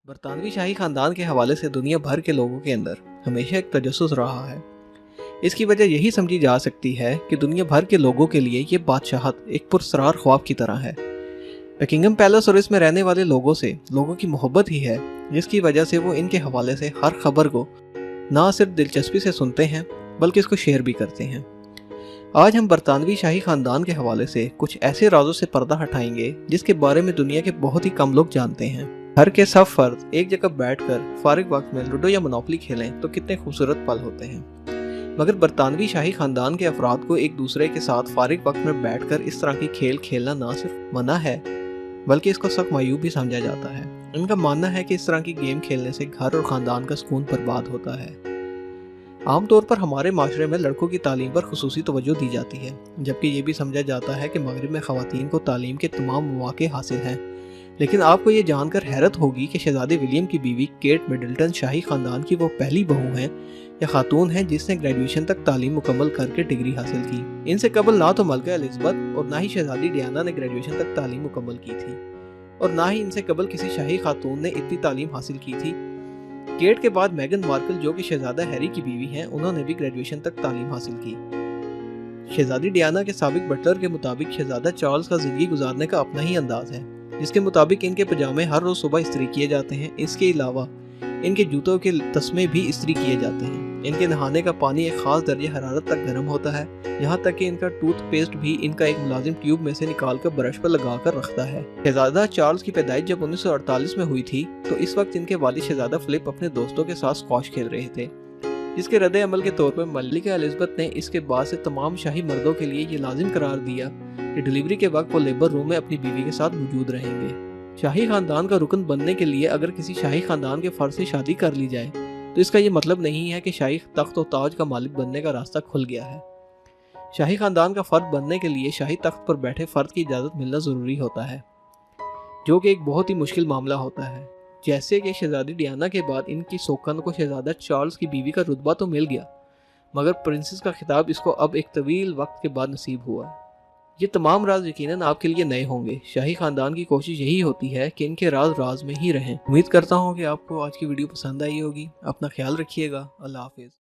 برطانوی شاہی خاندان کے حوالے سے دنیا بھر کے لوگوں کے اندر ہمیشہ ایک تجسس رہا ہے۔ اس کی وجہ یہی سمجھی جا سکتی ہے کہ دنیا بھر کے لوگوں کے لیے یہ بادشاہت ایک پراسرار خواب کی طرح ہے۔ بکنگھم پیلس اور اس میں رہنے والے لوگوں سے لوگوں کی محبت ہی ہے جس کی وجہ سے وہ ان کے حوالے سے ہر خبر کو نہ صرف دلچسپی سے سنتے ہیں بلکہ اس کو شیئر بھی کرتے ہیں۔ آج ہم برطانوی شاہی خاندان کے حوالے سے کچھ ایسے رازوں سے پردہ ہٹائیں گے جس کے بارے میں دنیا کے بہت ہی کم لوگ جانتے ہیں۔ گھر کے سب فرد ایک جگہ بیٹھ کر فارغ وقت میں لوڈو یا منوپلی کھیلیں تو کتنے خوبصورت پل ہوتے ہیں، مگر برطانوی شاہی خاندان کے افراد کو ایک دوسرے کے ساتھ فارغ وقت میں بیٹھ کر اس طرح کی کھیل کھیلنا نہ صرف منع ہے بلکہ اس کو سخت معیوب بھی سمجھا جاتا ہے۔ ان کا ماننا ہے کہ اس طرح کی گیم کھیلنے سے گھر اور خاندان کا سکون برباد ہوتا ہے۔ عام طور پر ہمارے معاشرے میں لڑکوں کی تعلیم پر خصوصی توجہ دی جاتی ہے، جبکہ یہ بھی سمجھا جاتا ہے کہ مغرب میں خواتین کو تعلیم کے تمام مواقع حاصل ہیں۔ لیکن آپ کو یہ جان کر حیرت ہوگی کہ شہزادے ولیم کی بیوی کیٹ میڈلٹن شاہی خاندان کی وہ پہلی بہو ہیں یا خاتون ہیں جس نے گریجویشن تک تعلیم مکمل کر کے ڈگری حاصل کی۔ ان سے قبل نہ تو ملکہ الزبتھ اور نہ ہی شہزادی ڈیانا نے گریجویشن تک تعلیم مکمل کی تھی، اور نہ ہی ان سے قبل کسی شاہی خاتون نے اتنی تعلیم حاصل کی تھی۔ کیٹ کے بعد میگن مارکل جو کہ شہزادہ ہیری کی بیوی ہیں، انہوں نے بھی گریجویشن تک تعلیم حاصل کی۔ شہزادی ڈیانا کے سابق بٹلر کے مطابق شہزادہ چارلز کا زندگی گزارنے کا اپنا ہی انداز ہے، جس کے مطابق ان کے پجامے ہر روز صبح استری کیے جاتے ہیں۔ اس کے علاوہ ان کے جوتوں کے تسمے بھی استری کیے جاتے ہیں۔ ان کے نہانے کا پانی ایک خاص درجہ حرارت تک گرم ہوتا ہے، یہاں تک کہ ان کا ٹوتھ پیسٹ بھی ان کا ایک ملازم ٹیوب میں سے نکال کر برش پر لگا کر رکھتا ہے۔ شہزادہ چارلز کی پیدائش جب 1948 میں ہوئی تھی تو اس وقت ان کے والد شہزادہ فلپ اپنے دوستوں کے ساتھ اسکواش کھیل رہے تھے، جس کے رد عمل کے طور پر ملکہ الزبتھ نے اس کے بعد سے تمام شاہی مردوں کے لیے یہ لازم قرار دیا کہ ڈیلیوری کے وقت وہ لیبر روم میں اپنی بیوی کے ساتھ موجود رہیں گے۔ شاہی خاندان کا رکن بننے کے لیے اگر کسی شاہی خاندان کے فرد سے شادی کر لی جائے تو اس کا یہ مطلب نہیں ہے کہ شاہی تخت و تاج کا مالک بننے کا راستہ کھل گیا ہے۔ شاہی خاندان کا فرد بننے کے لیے شاہی تخت پر بیٹھے فرد کی اجازت ملنا ضروری ہوتا ہے، جو کہ ایک بہت ہی مشکل معاملہ ہوتا ہے۔ جیسے کہ شہزادی ڈیانا کے بعد ان کی سوکن کو شہزادہ چارلز کی بیوی کا رتبہ تو مل گیا، مگر پرنسس کا خطاب اس کو اب ایک طویل وقت کے بعد نصیب ہوا ہے۔ یہ تمام راز یقیناً آپ کے لیے نئے ہوں گے۔ شاہی خاندان کی کوشش یہی ہوتی ہے کہ ان کے راز راز میں ہی رہیں۔ امید کرتا ہوں کہ آپ کو آج کی ویڈیو پسند آئی ہوگی۔ اپنا خیال رکھیے گا۔ اللہ حافظ۔